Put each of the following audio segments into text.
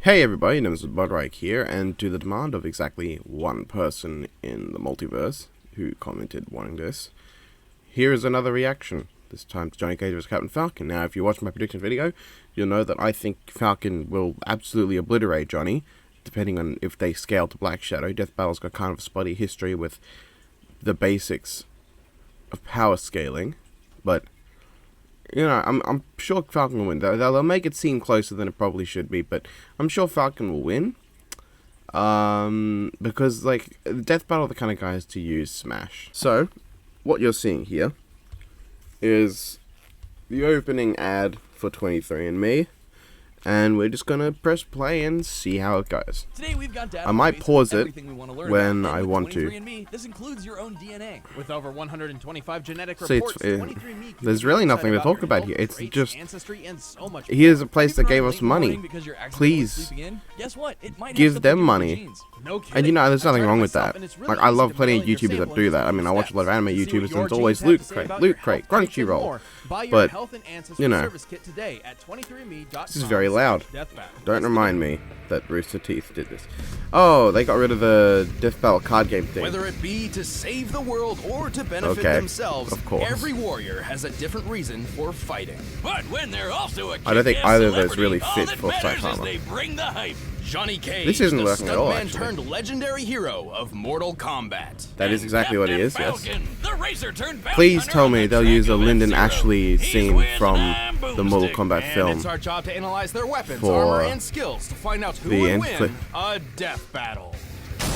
Hey everybody, this is Budrike here, and to the demand of exactly one person in the multiverse who commented wanting this, here is another reaction, this time to Johnny Cage vs. Captain Falcon. Now, if you watch my prediction video, you'll know that I think Falcon will absolutely obliterate Johnny, depending on if they scale to Black Shadow. Death Battle's got kind of a spotty history with the basics of power scaling, but you know, I'm sure Falcon will win. They'll make it seem closer than it probably should be, but I'm sure Falcon will win. Because, like, Death Battle are the kind of guys to use Smash. So, what you're seeing here is the opening ad for 23andMe, and we're just gonna press play and see how it goes. Today we've got data I might pause it when about, I want to. 23andMe, this includes your own DNA. With over 125 genetic See, reports, 23andMe there's really nothing to talk about here. It's just, ancestry and so much here's a place that gave us money. Please Guess what? It might give have them something to do with money. your genes. No And you know, there's nothing wrong with myself, that. and it's really Like, I easy love to plenty of fill out your YouTubers that sample do in that. I mean, I watch a lot of anime See what YouTubers, your and it's always genes have to say about Loot your Crate, health, weight, and Crunchyroll. more. Buy your But, health and ancestry you know, service kit today at 23andme.com. this is very loud. Death Battle. Don't remind me that Rooster Teeth did this. Oh, they got rid of the Death Battle card game thing. Whether it be to save the world or to benefit Okay, themselves, of course. every warrior has a different reason for fighting. But when they're also a I don't think kick-ass either of those celebrity, really all fit that for matters is Saitama. they bring the hype. Johnny Cage, This isn't the working at all, stuntman actually. turned legendary hero of Mortal Kombat. That is And exactly what he is, Captain yes. Falcon, the racer turned bounty Please hunter tell on me the they'll track use a of Lyndon F-Zero. Ashley He's scene whiz from and I'm the Mortal boomstick. Kombat And film it's our job to analyze their weapons, for armor, and skills to find out who the would end win clip. a death battle.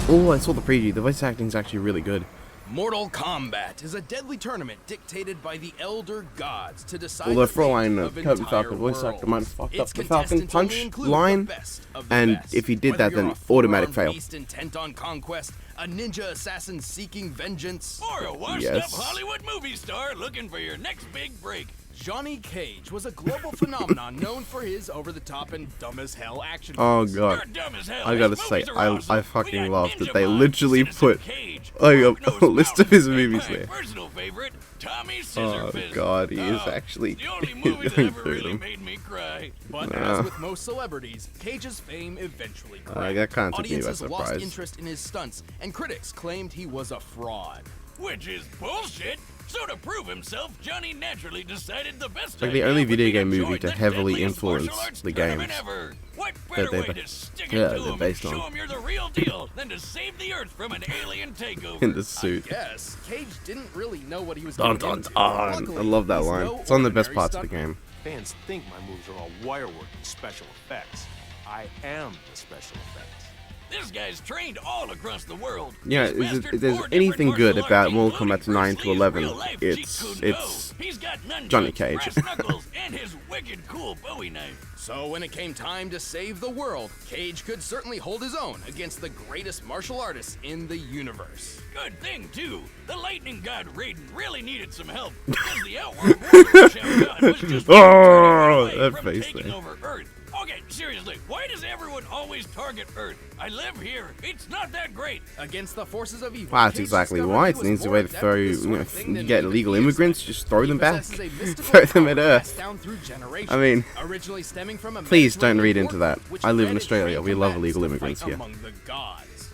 Oh, I saw the preview. The voice acting is actually really good. Mortal Kombat is a deadly tournament dictated by the Elder Gods to decide Although the for all I fate know, of Captain entire Falcon voice world. actor might have fucked up Its the Falcon contestants only punch include the line, best of the and best. if he did Whether that, you're then a automatic four-armed fail. beast intent on conquest, a ninja assassin seeking vengeance, Or a washed-up Yes. Hollywood movie star looking for your next big break. Johnny Cage was a global phenomenon known for his over-the-top and dumb-as-hell action Oh movies. god. You're dumb as hell. I gotta His say, movies are I awesome. fucking We got love Ninja that they Mob, literally Citizen put Cage, like Hawk-Nosed a list of his Mountain, movies and there. my personal favorite, Tommy Oh Scissorfist. god, he is actually The only movie that going ever through really them. made me cry. But as with most celebrities, Cage's fame eventually cracked. that kinda took me by Audiences lost surprise. interest in his stunts, and critics claimed he was a fraud. Which is bullshit. So to prove himself, Johnny naturally decided the best like the idea only would video be game movie join to the heavily deadliest martial influence arts the tournament games ever. What better they're way to stick it yeah, to they're him and based show on. him you're the real deal than to save the Earth from an alien takeover? in the suit. Yes, Cage didn't really know what he was Dun, getting dun, into. dun. Luckily, I love that he's line. no It's one of the best ordinary parts of the stuntman. game. Fans think my moves are all wirework and special effects. I am the special effects. This guy's trained all across the world. Yeah, He's mastered if there's 4 anything different good martial about arts, Mortal Kombat including 9 Bruce to Lee's 11, real-life it's Jeet Kune Do. He's got Johnny nunchucks, Cage. brass knuckles, and his wicked cool Bowie knife. So when it came time to save the world, Cage could certainly hold his own against the greatest martial artists in the universe. Good thing, too. The lightning god Raiden really needed some help because the outward warrior Shao Kahn was just Oh, turning away that from face taking there. over Earth. Okay, seriously, why does everyone always target Earth? I live here. It's not that great. Against the forces of evil. Wow, that's Cage exactly discovered why. he It's was an easy more way to adept throw, at this you sort know, of thing than get even illegal he immigrants, expected. just throw He them back. possesses a mystical Throw them at power Earth. passed down through generations, I mean, originally stemming from a please don't Mediterranean read into war, that. which I live in led Australia. trained We love combatants illegal to immigrants fight here. among the gods.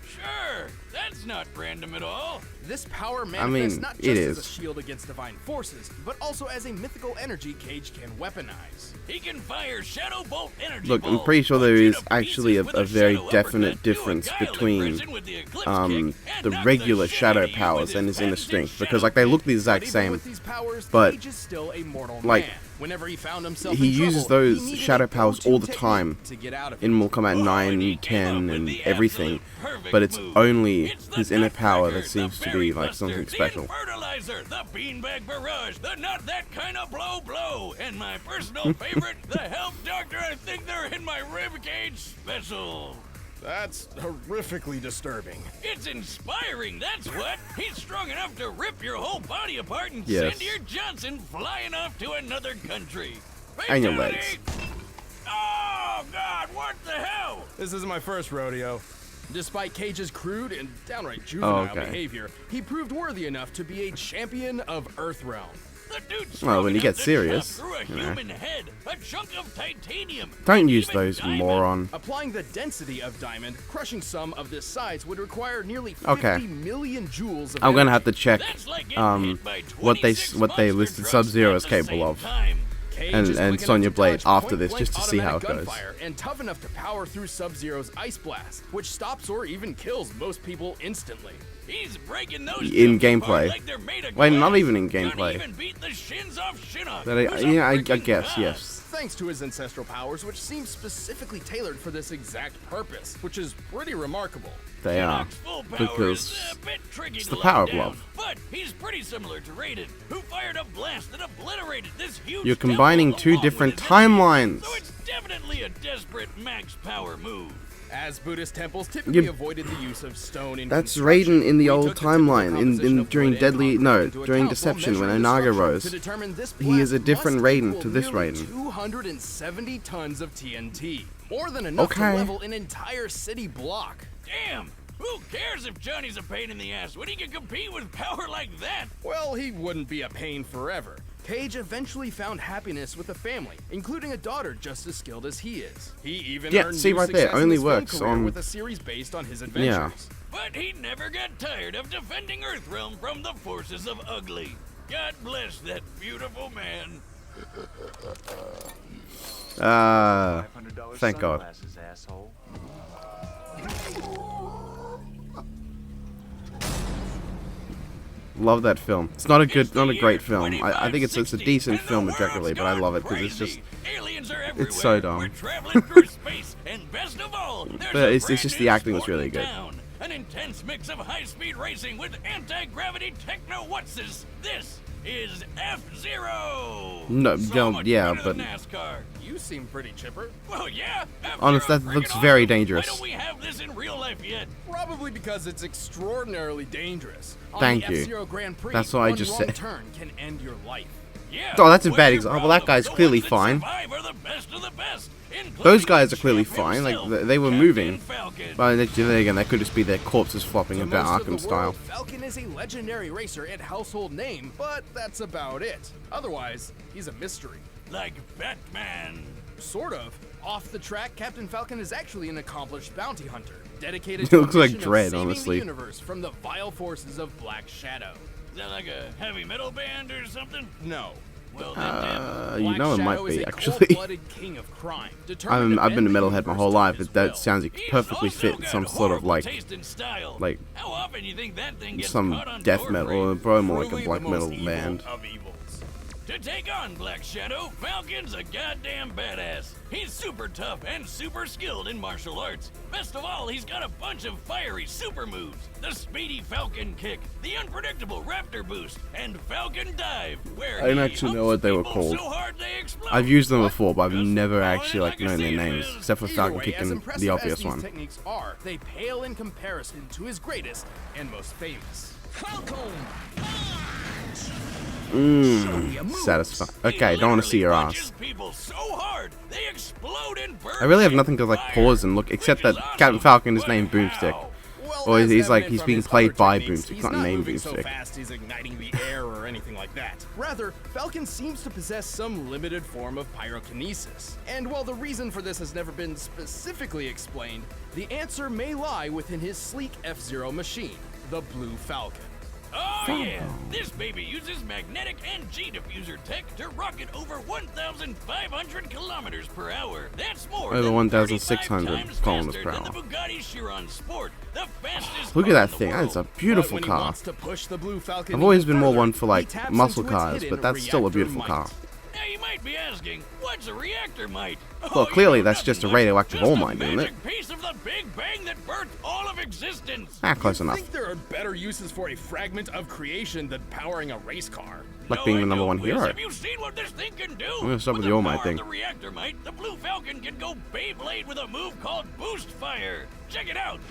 Sure. That's not random at all. This power manifests mean, not it just as a is. shield against divine forces, but also as a mythical energy Cage can weaponize. He can fire Shadow Bolt energy Look, I'm balls, pretty sure there punch you is to actually pieces with a very Shadow definite Uppercut, do a difference guile between impression with the Eclipse kick, and the knock regular shit shadow out of you powers with and his his inner patented strength, shadow because like they kick. look the But exact even same, with these powers, but, Cage is still a mortal like, man. Whenever he found himself he in uses trouble, those he needed shadow a powers go-to all the technique time to get out of in it. Mortal Kombat Oh, 9, and he came 10, up with and the everything, absolute perfect but it's move. only It's the his inner power Nutcracker, that seems the to be Berry like Buster, something the special. Infertilizer, the Beanbag Barrage, the not that kind of blow, and my personal favorite, the Help Doctor, I think they're in my ribcage special. That's horrifically disturbing. It's inspiring, that's what. He's strong enough to rip your whole body apart and Yes. send your Johnson flying off to another country. And your Fatality! legs. Oh, God, what the hell? This isn't my first rodeo. Despite Cage's crude and downright juvenile Okay. behavior, he proved worthy enough to be a champion of Earthrealm. The dude's Well, when you get strong enough to serious, chop through a you know. human head, a chunk of titanium. Don't and use even those, diamond. moron. Applying the density of diamond, crushing some of this size would require nearly 50 Okay. million joules of I'm gonna have energy. to check That's like getting hit by what they 26 listed monster Sub-Zero trucks as at the capable same of. time. Cage And- is and quick enough Sonya to Blade dodge after this, point-blank just to see how it automatic goes. gunfire, and tough enough to power through Sub-Zero's ice blast, which stops or even kills most people instantly. He's breaking those In jumps gameplay. apart like they're made of Wait, not glass. even in Couldn't gameplay. even beat the shins off Shinnok, But I who's a yeah, I freaking guess, god. yes. Thanks to his ancestral powers, which seem specifically tailored for this exact purpose, which is pretty remarkable. They are. Shinnok's full power Because is a bit tricky it's to the lock power of down, love. But he's pretty similar to Raiden, who fired a blast that obliterated this huge You're combining temple two along with different his enemies. timelines. So it's definitely a desperate max power move. As Buddhist temples typically You- avoided the use of stone in That's construction, Raiden in the we old took typical timeline, composition of during wood and Deadly, concrete no, into during account while Deception when measuring the Onaga structure rose. to determine this He is a blast different must Raiden equal to this nearly Raiden. 270 tons of TNT, more than enough Okay. to level an entire city block. Damn! Who cares if Johnny's a pain in the ass when he can compete with power like that? Well, he wouldn't be a pain forever. Cage eventually found happiness with a family, including a daughter just as skilled as he is. He even Yeah, earned see new right there, success in only his film works career on- with a series based on his adventures. But he never got tired of defending Earthrealm from the forces of Ugly. God bless that beautiful man. Thank God. Sunglasses, asshole. Love that film. It's not a great film. I think it's a decent film objectively, but I love it because it's just, Aliens are it's so everywhere. dumb. We're traveling through space, and best of all, there's But a it's brand just new the acting was sport really in good. town. An intense mix of high-speed racing with anti-gravity techno-what's-this. This is F-Zero. No, so no, much yeah, better but- than NASCAR. You seem pretty chipper. Well, yeah. Honest, that F-Zero's looks freaking very awesome. dangerous. Why don't we have this in real life yet? Probably because it's extraordinarily dangerous. On Thank the you. F-Zero Grand Prix, That's what I one just wrong said. turn can end your life. Yeah. Oh, that's a what's bad your example. That problem? guy's The clearly ones that fine. survive are the best of the best, including Those guys are the clearly champ fine. Like himself, they were Captain moving. Falcon. But then again, that could just be their corpses flopping To about most of Arkham the style. world, Falcon is a legendary racer and household name, but that's about it. Otherwise, he's a mystery. Like Batman. Sort of. Off the track, Captain Falcon is actually an accomplished bounty hunter, dedicated He to looks a like mission of Dredd, saving honestly. the universe from the vile forces of Black Shadow. Is that like a heavy metal band or something? No. Well, then, damn. You Black know it Shadow might is be a actually. cold-blooded king of crime, determined to I've been bend a the metalhead my universe whole to life, his but that will. sounds like He's perfectly also fit got some sort of horrible taste and style. like How often you think that thing gets some caught on death door metal, frames? or probably more like a Truly black the most metal evil band. of evils. To take on Black Shadow, Falcon's a goddamn badass. He's super tough and super skilled in martial arts. Best of all, he's got a bunch of fiery super moves. The speedy Falcon kick, the unpredictable Raptor boost, and Falcon dive, where I didn't he actually know humps what they were people called. so hard they explode. I've used them What? before, but I've Just never follow it actually like known a their sea names, is. except for Either Falcon way, as kicking impressive the as obvious these one. techniques are, they pale in comparison to his greatest and most famous. Satisfying. He Okay, don't want to see your literally ass. punches people so hard, they explode and burn I really have like nothing to like fire, pause and look, except which that is Captain awesome, Falcon is but named Boomstick. how? Well, Or as he's like evident he's from being his played other by techniques, Boomstick, he's not named moving so Boomstick. fast he's igniting the air or anything like that. Rather, Falcon seems to possess some limited form of pyrokinesis. And while the reason for this has never been specifically explained, the answer may lie within his sleek F-Zero machine, the Blue Falcon. Oh yeah! This baby uses magnetic and G-diffuser tech to rocket over 1,500 kilometers per hour. That's more Over than 1,600 35 times kilometers faster per than the hour. Bugatti Chiron Sport, the fastest Look at car that in the thing. That's a world. beautiful But when he car. wants to push the Blue Falcon I've always even been more further, one for he like taps muscle into its cars, hidden but that's still a reactor beautiful might. car. Now you might be asking, what's a reactor might? Well, you clearly know that's just a nothing, radioactive just ore a mine, isn't it? magic piece of the Big Bang that birthed all of existence. Ah, close I enough. think there are better uses for a fragment of creation than powering a race car. Like No, being I the number know, one Wiz. hero. Have you seen what this thing can do? gonna start with the the All Might power thing. of the reactor might, the Blue Falcon can go Beyblade with a move called Boost Fire. Check it out.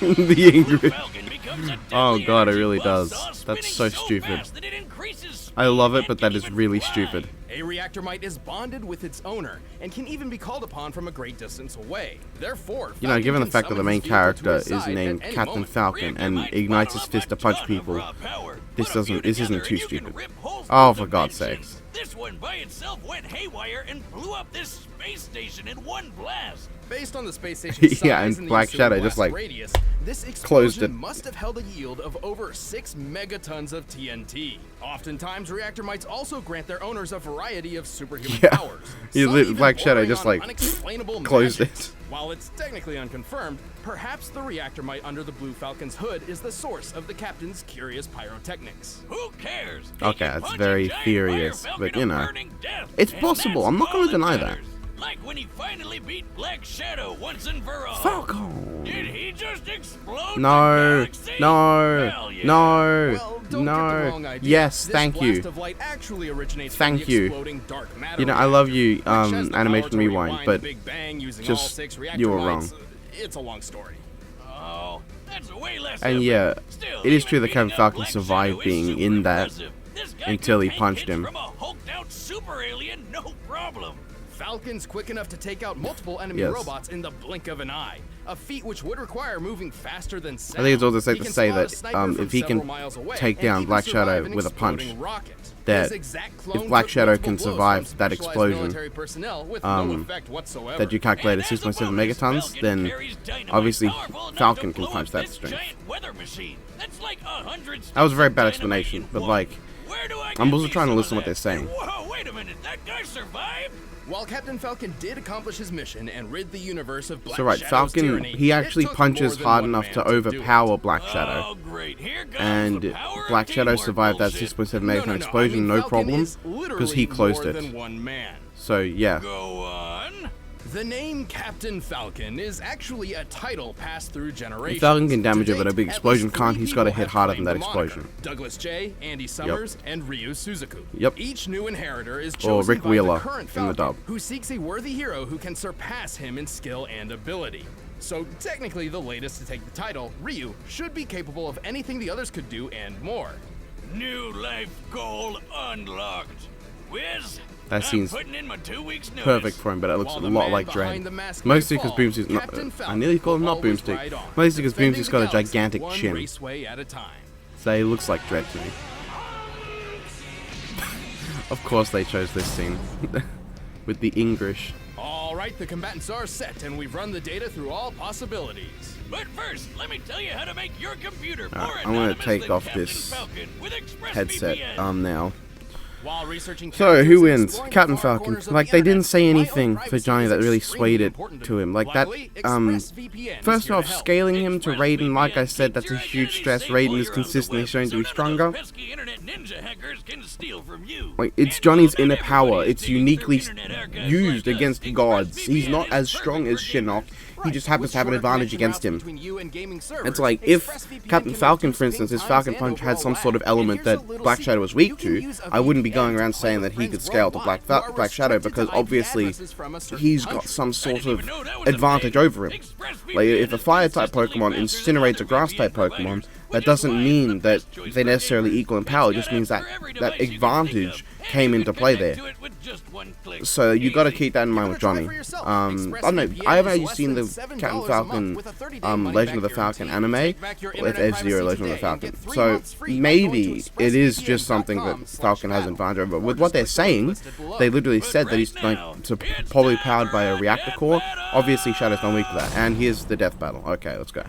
The Blue English. Falcon becomes a Oh deadly god, it energy really buzzsaw does. spinning That's so stupid. fast that it increases I love speed it, but and that can is even really fly. stupid. A reactormite is bonded with its owner and can even be called upon from a great distance away. Therefore, You know, Falcon given the can fact that the summon main his vehicle to character his is side named at any Captain moment. Falcon and Reactor ignites might his pile fist to up a punch ton of people, raw power. this Put a few isn't together too and you can stupid. rip holes Oh, through for God's dimensions. sakes. This one by itself went haywire and blew up this space station in one blast. Based on the space station's Yeah, size and the Black ensuing Shadow just, blast like, radius, this closed explosion it. must have held a yield of over 6 megatons of TNT. Oftentimes, reactor mites also grant their owners a variety of superhuman Yeah. powers. He some lit- even Black Shadow bordering just, on like, unexplainable closed magic. it. While it's technically unconfirmed, perhaps the reactor mite under the Blue Falcon's hood is the source of the captain's curious pyrotechnics. Who cares? He Okay, can that's punch a very giant furious, fire but, falcon you to know, burning death, it's and possible. that's I'm not gonna all that deny that. matters. Like when he finally beat Black Shadow once and for all. Falcon! Did he just explode No, the galaxy? no, Hell yeah. no, Well, don't get the no. wrong idea. Yes, This thank blast you. of light actually originates Thank from the you. exploding dark matter You know, I love you, reactor, which has the power Animation to Rewind, but Big Bang using just- all 6 reactor you were mites. wrong. It's a long story. Oh, that's way less And effort. yeah, Still, it is even true that Captain beating up Falcon Black survived Shadow is being super in that impressive. This guy until can he take punched hits him. From a hulked out super alien, no problem. Falcon's quick enough to take out multiple enemy Yes. robots in the blink of an eye, a feat which would require moving faster than sound. I think it's also safe He to can say spot a that, sniper from if he can several miles away take and down even Black Shadow survive an with a punch, exploding rocket. that His exact clone if Black took Shadow multiple can blows from survive that specialized explosion, military personnel with no effect whatsoever. that you calculate And at as a 6.7 bonus, megatons, Falcon then carries dynamite obviously powerful enough Falcon to can blow punch up that this strength. giant weather machine. That's like 100 That was a very sticks bad of dynamite explanation, in but, one. like, Where do I I'm get also me trying to some listen to of what they're that? saying. Whoa, wait a minute, that guy survived? While Captain Falcon did accomplish his mission and rid the universe of Black So right, Shadow's Falcon, tyranny, he it actually took punches more than hard one enough man to do it. overpower Black Shadow. Oh, great. Here comes And the power of Black Shadow teamwork survived that bullshit. 6.7 No, megaton no, no. explosion, I mean, no Falcon problem, is because he literally closed more it. than one man. So yeah, Go on. The name Captain Falcon is actually a title passed through generations. Falcon can damage To it, but a date, big at explosion least can't. 3 He's gotta people hit have harder than claimed that the moniker. explosion. Douglas J, Andy Summers, and Ryu Suzuku. Yep. Each new inheritor is Or chosen Rick by Wheeler the current in the Falcon, dub. who seeks a worthy hero who can surpass him in skill and ability. So technically the latest to take the title, Ryu, should be capable of anything the others could do and more. New life goal unlocked. Wiz, That I'm seems putting in my 2 weeks notice. perfect for him, but it looks While a the lot man like behind Dread. the mask Mostly may because fall, Boomstick's not. Captain I Falcon nearly called him will not always Boomstick. ride on, Mostly because defending Boomstick's the got a galaxy gigantic one chin. raceway at a time. So he looks like Dread to me. Of course they chose this scene. With the English. All right, the combatants are set, and we've run the data through all possibilities. But first, let me tell you how to make your computer more I'm gonna anonymous take than off Captain this Falcon with Express Headset VPN. now. While researching So characters who and wins? exploring the Captain far Falcon. corners of Like the they didn't internet, say my own anything for privacy Johnny is that really extremely swayed it important to him. Like that Luckily, ExpressVPN is first here to off, help. scaling him to Raiden, like I ExpressVPN said, that's keeps a your huge identity stress. safe Raiden while is you're on the consistently web, shown to so be none of stronger. those pesky internet ninja hackers can steal from you. Like it's And Johnny's now inner that power. everybody is It's digging uniquely through internet archives used like us, against gods. He's not ExpressVPN as is strong as perfect for Shinnok. gamers. He just happens to have an advantage against him. It's It's like if Captain Falcon, for instance, his Falcon Punch had some sort of element that Black Shadow was weak to, I wouldn't be going around saying that he could scale to Black Shadow, because obviously he's got some sort of advantage over him. Like if a fire type Pokemon incinerates a grass type Pokemon, that doesn't mean that they're necessarily equal in power. It just means that that advantage came into play there. So you got to keep that in mind with Johnny. I don't know. I haven't actually seen the Captain Falcon, Legend of the Falcon anime with F-Zero Legend of the Falcon. So maybe it is just something that Falcon has an advantage over. With what they're saying, they literally said that he's like probably powered by a reactor core. Obviously, Shadow's not weak to that. And here's the death battle. Okay, let's go.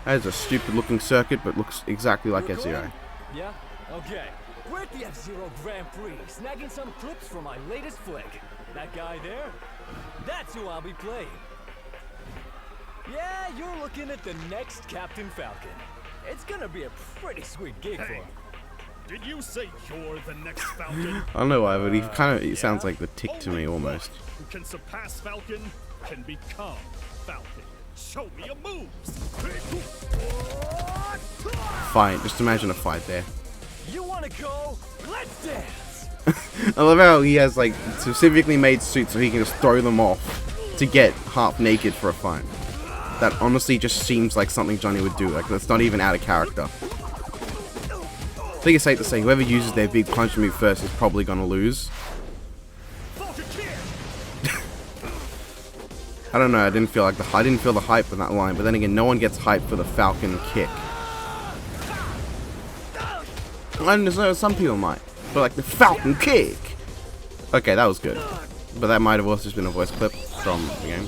That is a stupid looking circuit, but looks exactly like F-Zero. Yeah? Okay. We're at the F-Zero Grand Prix, snagging some clips from my latest flick. That guy there? That's who I'll be playing. Yeah, you're looking at the next Captain Falcon. It's gonna be a pretty sweet gig for him. Did you say you're the next Falcon? I don't know why, but he sounds like the Tick to me almost. Who can surpass Falcon can become Falcon. Show me your moves. Fight. Just imagine a fight there. You wanna go? Let's dance! I love how he has like specifically made suits so he can just throw them off to get half naked for a fight. That honestly just seems like something Johnny would do. Like that's not even out of character. I think it's safe to say whoever uses their big punch move first is probably gonna lose. Falcon kick. I don't know. I didn't feel the hype in that line, but then again, no one gets hyped for the Falcon kick. I know some people might, but like the Falcon kick. Okay, that was good, but that might have also just been a voice clip from the game.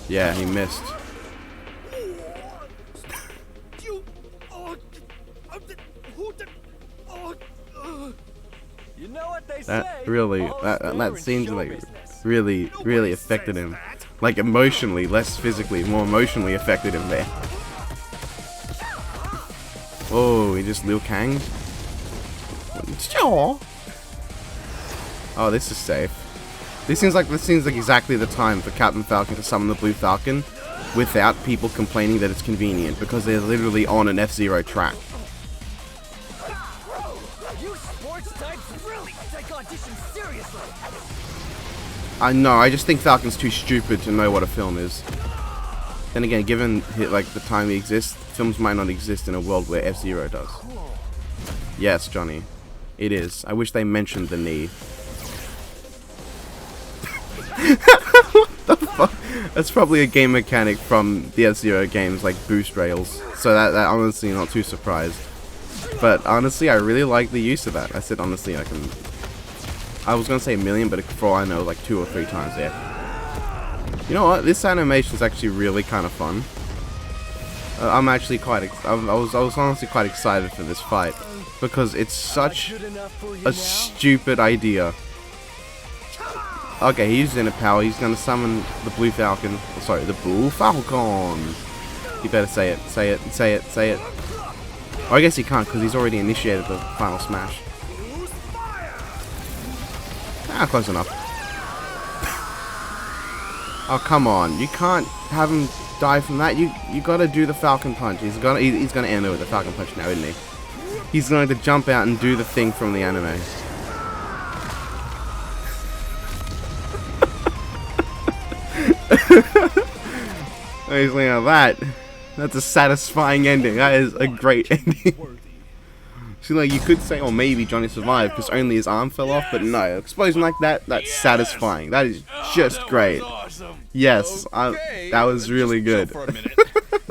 Yeah, he missed. You know what they That say, really, all that fair in seems show like business. really affected him. Like emotionally, less physically, more emotionally affected him there. Oh, he just Liu Kang. Sure. Oh, this is safe. This seems like exactly the time for Captain Falcon to summon the Blue Falcon without people complaining that it's convenient, because they're literally on an F-Zero track. You sports types really take auditions seriously. I know, I just think Falcon's too stupid to know what a film is. Then again, given like the time he exists, films might not exist in a world where F-Zero does. Yes, Johnny. It is. I wish they mentioned the knee. What the fuck? That's probably a game mechanic from the F-Zero games, like boost rails. So that honestly, not too surprised. But honestly, I really like the use of that. I said honestly, I was gonna say a million, but for all I know, like 2 or 3 times there. You know what? This animation is actually really kind of fun. I'm actually quite. I was honestly quite excited for this fight because it's such a stupid idea. Okay, he used inner power. He's gonna summon the Blue Falcon. Sorry, the Blue Falcon. You better say it. Say it. Say it. Say it. Oh, I guess he can't because he's already initiated the final smash. Ah, close enough. Oh, come on. You can't have him die from that. You gotta do the Falcon Punch. He's gonna end it with the Falcon Punch now, isn't he? He's going to jump out and do the thing from the anime. Amazing, that's a satisfying ending. That is a great ending. See, like, you could say, oh, maybe Johnny survived because only his arm fell off, but no, explosion like that, that's satisfying. That is just great. Yes, that was really good. For a minute.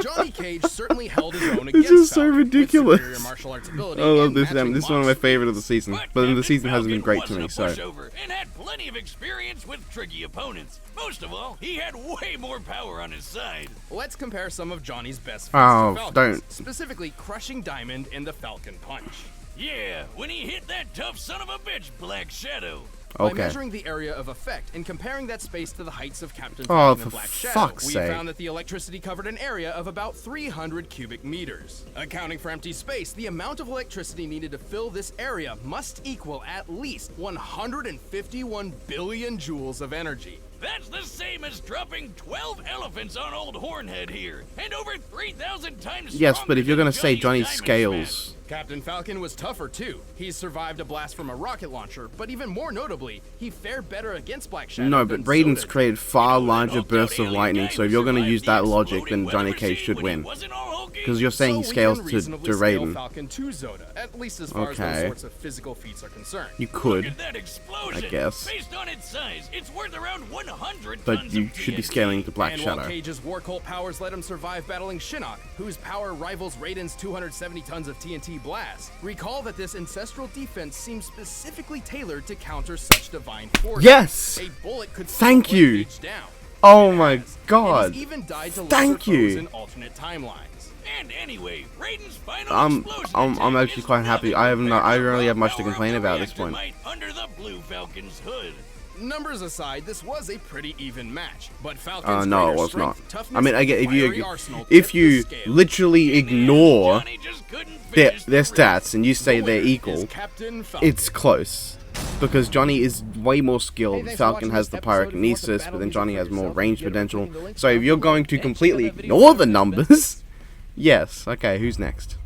Johnny Cage certainly held his own against This is so Falcon with ridiculous. superior martial arts ability I love and this. matching This is one of my monsters. favorite of the season, but then the season hasn't been great to me. So. And had plenty of experience with tricky opponents. Most of all, he had way more power on his side. Let's compare some of Johnny's best feats Oh, to Falcon's, don't. specifically crushing Diamond and the Falcon Punch. Yeah, when he hit that tough son of a bitch, Black Shadow. By Okay. measuring the area of effect and comparing that space to the heights of Captain Oh, Falcon for and Black Shadow, fuck's we sake. found that the electricity covered an area of about 300 cubic meters. Accounting for empty space, the amount of electricity needed to fill this area must equal at least 151 billion joules of energy. That's the same as dropping 12 elephants on old Hornhead here, and over 3,000 times Yes, but if you're gonna gonna say Johnny scales, Captain Falcon was tougher too. He's survived a blast from a rocket launcher, but even more notably, he fared better against Black Shadow. no, than but Raiden's Zoda did. created far larger Hooked bursts out of alien lightning. guy So who if you're gonna survived use the that logic, exploding then Johnny weather Cage machine should when he win. wasn't all hokey. Because you're saying he So we scales can to reasonably scale Raiden. Falcon to Zoda, at least as far as those Okay. sorts of physical feats are concerned. You Look could, at that explosion. I guess. Based on its size, it's worth around 100 but tons you of should be TNT. scaling to Black And Shadow. while Cage's War Cult powers let him survive battling Shinnok, whose power rivals Raiden's 270 tons of TNT blast, recall that this ancestral defense seems specifically tailored to counter such divine force. Yes! A bullet could Thank still you. put Cage down. Oh my And god! he's even died to Thank lesser foes you. in alternate timelines. And anyway, Raiden's final I'm explosion I'm attack actually is quite happy. nothing I haven't. compared I to don't really raw have much to power of complain the about at this reactor point. might under the Blue Falcon's hood. Numbers aside, this was a pretty even match, but Falcon's No, it greater was not. strength, toughness, I mean, I get and fiery if arsenal you tipped the scale. literally ignore Johnny just couldn't their finish the their race. stats and you say The they're winner equal, is Captain Falcon. it's close. Because Johnny is way more skilled. thanks for Falcon watching has this the episode. If you want the pyrokinesis, battle but then music Johnny for has more yourself, range you can get it potential. from the link So if down you're below. going to And completely check out that video ignore the for the numbers, yes. Okay, who's next?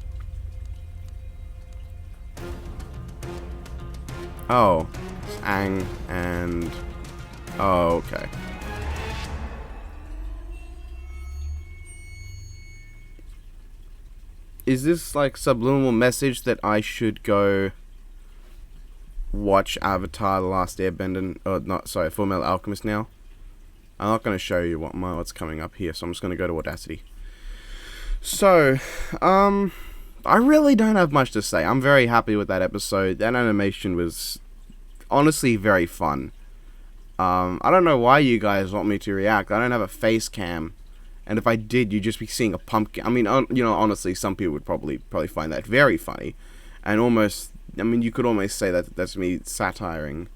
Oh, it's Aang and oh, okay. is this like subliminal message that I should go watch Avatar: The Last Airbender? Or not? Sorry, Fullmetal Alchemist now. I'm not going to show you what's coming up here, so I'm just going to go to Audacity. So, I really don't have much to say. I'm very happy with that episode. That animation was honestly very fun. I don't know why you guys want me to react. I don't have a face cam. And if I did, you'd just be seeing a pumpkin. I mean, honestly, some people would probably find that very funny. And almost, I mean, you could almost say that that's me satiring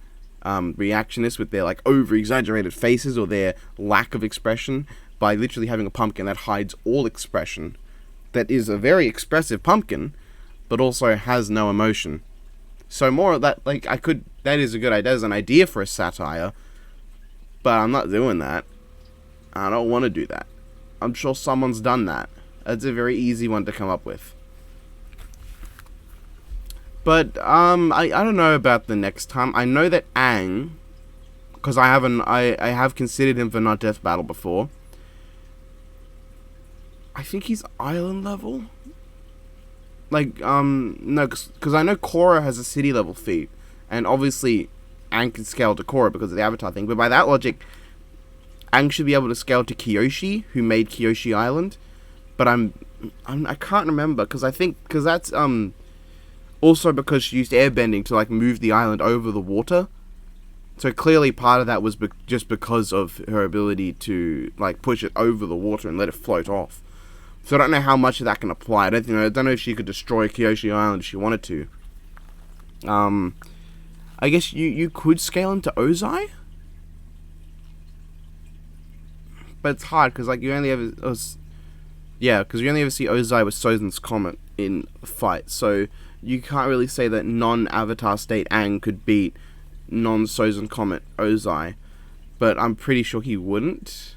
reactionists with their, like, over-exaggerated faces or their lack of expression by literally having a pumpkin that hides all expression. That is a very expressive pumpkin, but also has no emotion. So more of that, like, that is a good idea as an idea for a satire, but I'm not doing that. I don't want to do that. I'm sure someone's done that. That's a very easy one to come up with. But, I don't know about the next time. I know that Aang, because I have considered him for not Death Battle before. I think he's island level. Like, no, because I know Korra has a city level feat. And obviously, Aang can scale to Korra because of the Avatar thing. But by that logic, Aang should be able to scale to Kyoshi, who made Kyoshi Island. But I can't remember, because that's, also because she used airbending to, like, move the island over the water. So clearly part of that was just because of her ability to, like, push it over the water and let it float off. So I don't know how much of that can apply. I don't know if she could destroy Kyoshi Island if she wanted to. I guess you could scale into Ozai? But it's hard, because, like, you only ever see Ozai with Sozin's Comet in a fight, so you can't really say that non-Avatar state Aang could beat non-Sozin Comet Ozai, but I'm pretty sure he wouldn't.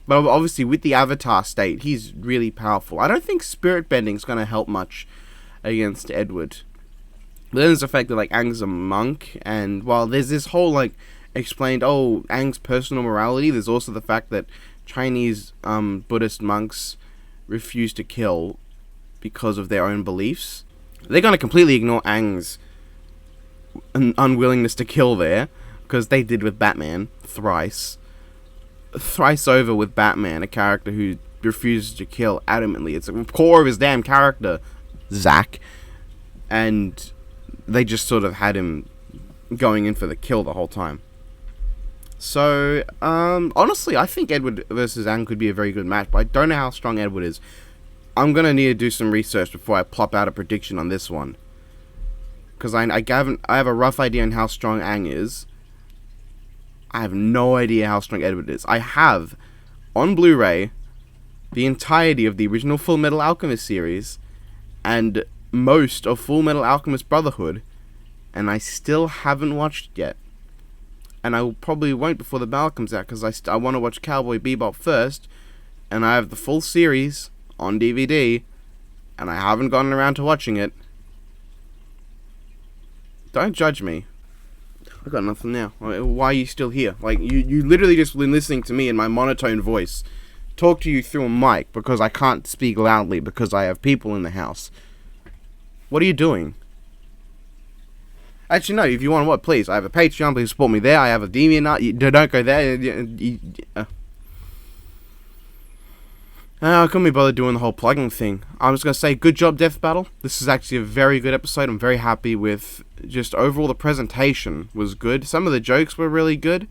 But obviously, with the Avatar state, he's really powerful. I don't think spirit bending's going to help much against Edward. But then there's the fact that, like, Aang's a monk, and while there's this whole, like, explained, Aang's personal morality, there's also the fact that Chinese Buddhist monks refuse to kill because of their own beliefs. They're going to completely ignore Aang's unwillingness to kill there, because they did with Batman thrice over with Batman, a character who refuses to kill adamantly. It's the core of his damn character, Zack, and they just sort of had him going in for the kill the whole time. So, honestly, I think Edward versus Aang could be a very good match, but I don't know how strong Edward is. I'm going to need to do some research before I plop out a prediction on this one. Because I have a rough idea on how strong Aang is. I have no idea how strong Edward is. I have, on Blu-ray, the entirety of the original Fullmetal Alchemist series, and most of Fullmetal Alchemist Brotherhood, and I still haven't watched it yet. And I probably won't before the ballot comes out, because I want to watch Cowboy Bebop first, and I have the full series on DVD, and I haven't gotten around to watching it. Don't judge me. I got nothing now. Why are you still here? Like, you literally just been listening to me in my monotone voice talk to you through a mic because I can't speak loudly because I have people in the house. What are you doing? Actually, no, if you want what, please. I have a Patreon, please support me there. I have a DeviantArt, don't go there. I couldn't be bothered doing the whole plugging thing. I'm just going to say, good job, Death Battle. This is actually a very good episode. I'm very happy with just overall the presentation was good. Some of the jokes were really good.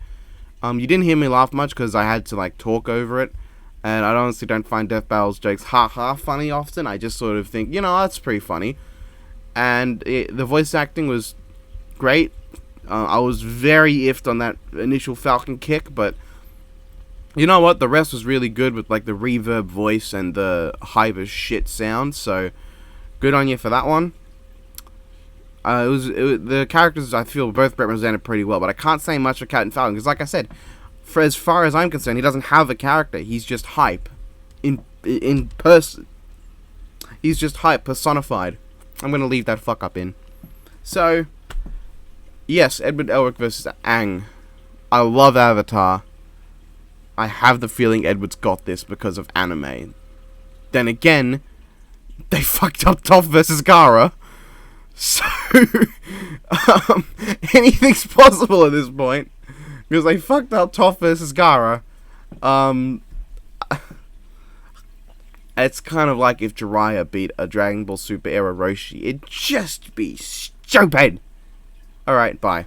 You didn't hear me laugh much because I had to, like, talk over it. And I honestly don't find Death Battle's jokes ha-ha funny often. I just sort of think, that's pretty funny. And the voice acting was great. I was very iffed on that initial Falcon kick, but you know what? The rest was really good with, like, the reverb voice and the hyper shit sound. So good on you for that one. The characters I feel both represented pretty well, but I can't say much for Captain Falcon because, like I said, for as far as I'm concerned, he doesn't have a character. He's just hype in person. He's just hype personified. I'm gonna leave that fuck up in. So, yes, Edward Elric versus Aang. I love Avatar. I have the feeling Edward's got this because of anime. Then again, they fucked up Toph versus Gara. So, anything's possible at this point. Because they fucked up Toph versus Gara. It's kind of like if Jiraiya beat a Dragon Ball Super era Roshi. It'd just be stupid. Alright, bye.